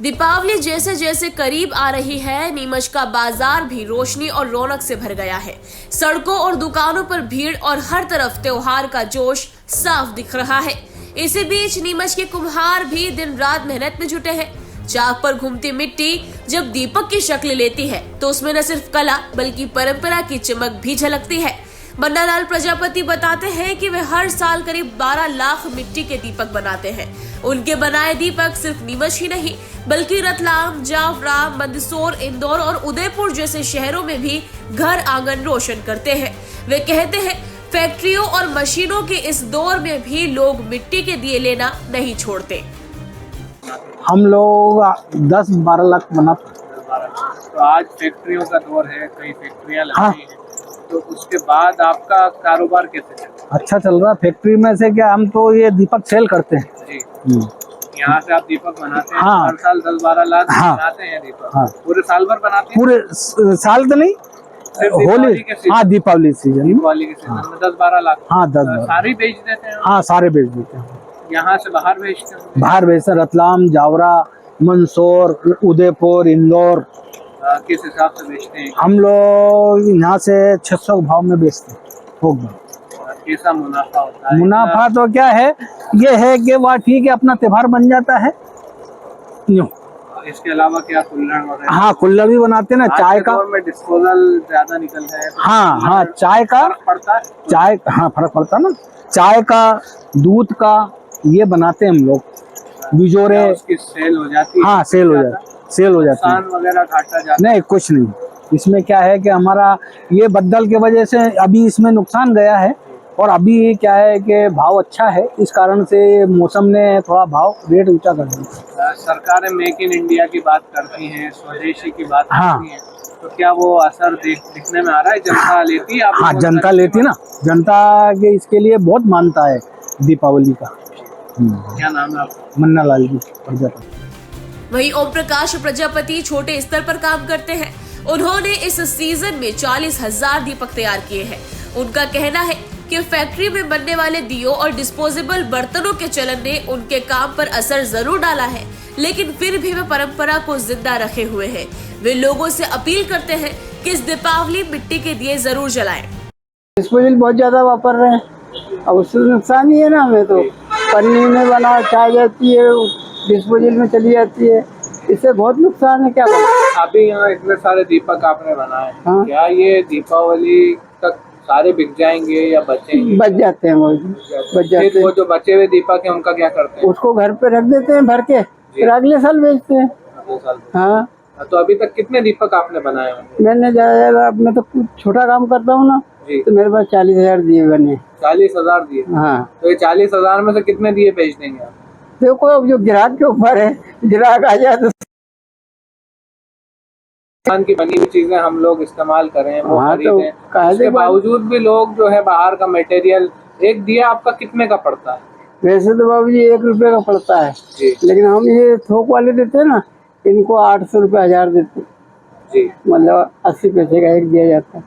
दीपावली जैसे जैसे करीब आ रही है, नीमच का बाजार भी रोशनी और रौनक से भर गया है। सड़कों और दुकानों पर भीड़ और हर तरफ त्योहार का जोश साफ दिख रहा है। इसी बीच नीमच के कुम्हार भी दिन रात मेहनत में जुटे हैं। चाक पर घूमती मिट्टी जब दीपक की शक्ल लेती है तो उसमें न सिर्फ कला बल्कि परंपरा की चमक भी झलकती है। बन्ना लाल प्रजापति बताते हैं कि वे हर साल करीब 12 लाख मिट्टी के दीपक बनाते हैं। उनके बनाए दीपक सिर्फ नीमच ही नहीं बल्कि रतलाम, जाफरा, मंदसौर, इंदौर और उदयपुर जैसे शहरों में भी घर आंगन रोशन करते हैं। वे कहते हैं फैक्ट्रियों और मशीनों के इस दौर में भी लोग मिट्टी के दिए लेना नहीं छोड़ते। हम लोग 10-12 लाख बनाते। तो आज फैक्ट्रियों का दौर है, कई फैक्ट्रियां लग रही हैं, तो उसके बाद आपका कारोबार कैसे चल रहा है? अच्छा चल रहा है। फैक्ट्री में से क्या हम तो ये दीपक सेल करते हैं जी। यहाँ से आप दीपक बनाते हैं? हाँ। हर साल 10-12 लाख हाँ। बनाते हैं दीपक? हाँ। पूरे साल भर बनाते हैं? पूरे साल तो नहीं, होली, हाँ दीपावली सीजन, दीपावली के सीजन में 10-12 लाख। हाँ 10-12 सारे बेच देते हैं? हाँ सारे बेच देते हैं। यहाँ से बाहर बेचते हैं? बाहर बेचते, रतलाम, जावरा, मंदसौर, उदयपुर, इंदौर। किस हिसाब से बेचते हैं? हम लोग यहाँ से 600 के भाव में बेचते हैं। कैसा मुनाफा होता है? मुनाफा तो क्या है, ये है कि वह ठीक है अपना त्योहार बन जाता है। यूं इसके अलावा क्या कुल्हड़ वगैरह? हाँ कुल्हड़ भी बनाते हैं ना। चाय का में डिस्पोजल ज्यादा निकल गया है तो हाँ हाँ चाय का फर्क पड़ता है? चाय हाँ फर्क पड़ता है ना। चाय का, दूध का ये बनाते हैं हम लोग। बिजोरे उसकी सेल हो जाती है? हाँ सेल हो जाती है। नुकसान वगैरह घाटा जाता नहीं, कुछ नहीं। इसमें क्या है कि हमारा ये बदल के वजह से अभी इसमें नुकसान गया है, और अभी क्या है कि भाव अच्छा है, इस कारण से मौसम ने थोड़ा भाव रेट ऊंचा कर दिया। सरकारें मेक इन इंडिया की बात करती हैं, स्वदेशी की बात हाँ। करती हैं, तो क्या वो असर दिखने में आ रहा है? जनता लेती है? हाँ जनता लेती है ना। जनता के इसके लिए बहुत मानता है दीपावली का। क्या नाम है आपका? मन्ना लाल जी प्रजापति। वहीं ओम प्रकाश प्रजापति छोटे स्तर पर काम करते हैं। उन्होंने इस सीजन में 40,000 दीपक तैयार किए हैं। उनका कहना है कि फैक्ट्री में बनने वाले दियों और डिस्पोजेबल बर्तनों के चलन ने उनके काम पर असर जरूर डाला है, लेकिन फिर भी वे परंपरा को जिंदा रखे हुए हैं। वे लोगों से अपील करते हैं कि इस दीपावली मिट्टी के दिए जरूर जलाएं। डिस्पोजल बहुत ज्यादा वापर रहे हैं, अब उससे नुकसान ही है ना। हमें तो पन्नी में बना चाय जाती है, डिस्पोजल में चली जाती है, इससे बहुत नुकसान है। क्या करें? अभी यहाँ इतने सारे दीपक आपने बनाए, हाँ। क्या ये दीपावली तक सारे बिक जाएंगे या बचेंगे? बच जाते हैं, वो बच जाते फिर वो हैं। जो बचे हुए दीपक है उनका क्या करते हैं? उसको घर पे रख देते हैं भर के, फिर अगले साल बेचते हैं। अगले साल? हाँ। तो अभी तक कितने दीपक आपने बनाए होंगे? मैंने ज्यादा, मैं तो कुछ छोटा काम करता हूँ ना, जी। तो मेरे पास 40,000 दिए बने। 40,000 दिए? हाँ। तो ये 40,000 में से कितने दिए बेच देंगे आप? देखो अब जो ग्राहक के ऊपर है, ग्राहक आ जाए तो की बनी हुई चीजें हम लोग इस्तेमाल करें, वो हाँ, तो खरीदें। उसके बावजूद भी लोग जो है बाहर का मटेरियल, एक दिया आपका कितने का पड़ता है? वैसे तो बाबू जी 1 रुपये का पड़ता है, लेकिन हम ये थोक वाले देते हैं ना, इनको 800 रुपये 1000 देते हैं। जी। मतलब 80 पैसे का एक दिया जाता है।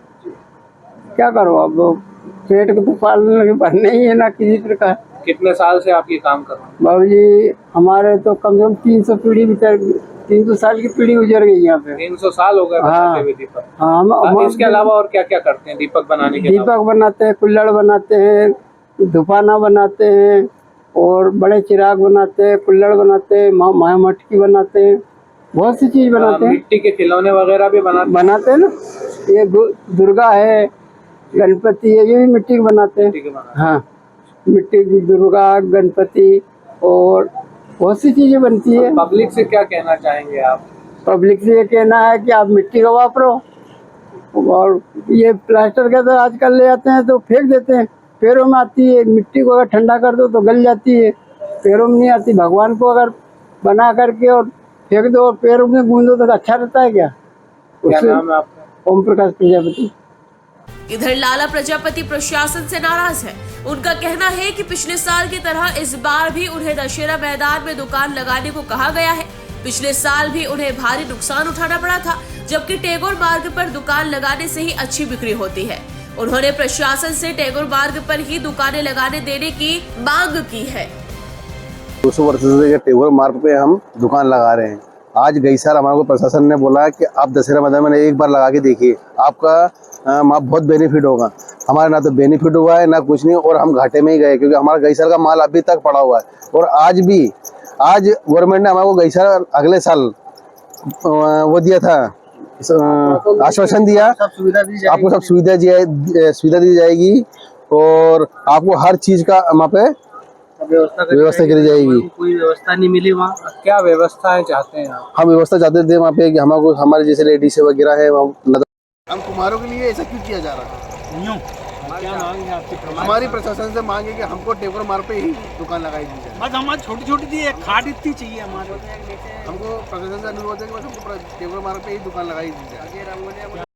क्या करो अब, पेट को तो पालने ही है ना किसी प्रकार। कितने साल से आप ये काम कर रहे हैं? बाबू जी हमारे तो कम से कम 300 पीढ़ी भीतर, 300 साल की पीढ़ी गुजर गई यहाँ पे। 300 साल हो गए बनाते हुए दीपक? हाँ। हम इसके अलावा और क्या क्या करते हैं दीपक बनाने के? दीपक बनाते हैं, कुल्हड़ बनाते हैं, धुपाना बनाते हैं, और बड़े चिराग बनाते हैं, कुल्हड़ बनाते हैं, माया मटकी बनाते हैं, बहुत सी चीज बनाते हैं। मिट्टी के खिलौने वगैरह भी बनाते हैं ना। ये दुर्गा है, गणपति है, ये भी मिट्टी के बनाते हैं। हाँ, मिट्टी की दुर्गा, गणपति और बहुत सी चीजें बनती है। पब्लिक से क्या कहना चाहेंगे आप? पब्लिक से ये कहना है कि आप मिट्टी का वापरो, और ये प्लास्टर का तो आजकल ले आते हैं तो फेंक देते हैं, पैरों में आती है। मिट्टी को अगर ठंडा कर दो तो गल जाती है, पैरों में नहीं आती। भगवान को अगर बना करके और फेंक दो और पैरों में गूंदो तो अच्छा रहता है क्या? क्या नाम है आपका? ओम प्रकाश प्रजापति। इधर लाला प्रजापति प्रशासन से नाराज है। उनका कहना है कि पिछले साल की तरह इस बार भी उन्हें दशहरा मैदान में दुकान लगाने को कहा गया है। पिछले साल भी उन्हें भारी नुकसान उठाना पड़ा था, जबकि टैगोर मार्ग पर दुकान लगाने से ही अच्छी बिक्री होती है। उन्होंने प्रशासन से टैगोर मार्ग पर ही दुकानें लगाने देने की मांग की है। 200 वर्ष से टैगोर मार्ग पे हम दुकान लगा रहे हैं, आज गई साल हमारे को प्रशासन ने बोला कि आप दशहरा मैदान में एक बार लगा के देखिए, आपका वहाँ बहुत बेनिफिट होगा। हमारा ना तो बेनिफिट हुआ है ना कुछ नहीं, और हम घाटे में ही गए, क्योंकि हमारा गई साल का माल अभी तक पड़ा हुआ है। और आज गवर्नमेंट ने हमारे को गई साल अगले साल वो दिया था, आश्वासन दिया, आपको सब सुविधा दी जाएगी और आपको हर चीज का वहाँ पे व्यवस्था करी जाएगी। कोई व्यवस्था नहीं मिली वहाँ, क्या व्यवस्थाएं चाहते हैं आप? हम व्यवस्था चाहते थे वहाँ पे कि हमारे जैसे लेडीज वगैरह है, हम कुमारों के लिए ऐसा क्यों किया जा रहा है? क्या मांग है आपकी? हमारी प्रशासन से मांग है कि हमको टेपर मार पे ही दुकान लगाई दी जाए। बस हमारी छोटी छोटी दी एक खाट इतनी चाहिए हमारे। हमको प्रशासन से अनुरोध है कि बस हमको टेपर मार पे ही दुकान लगाई दी जाए।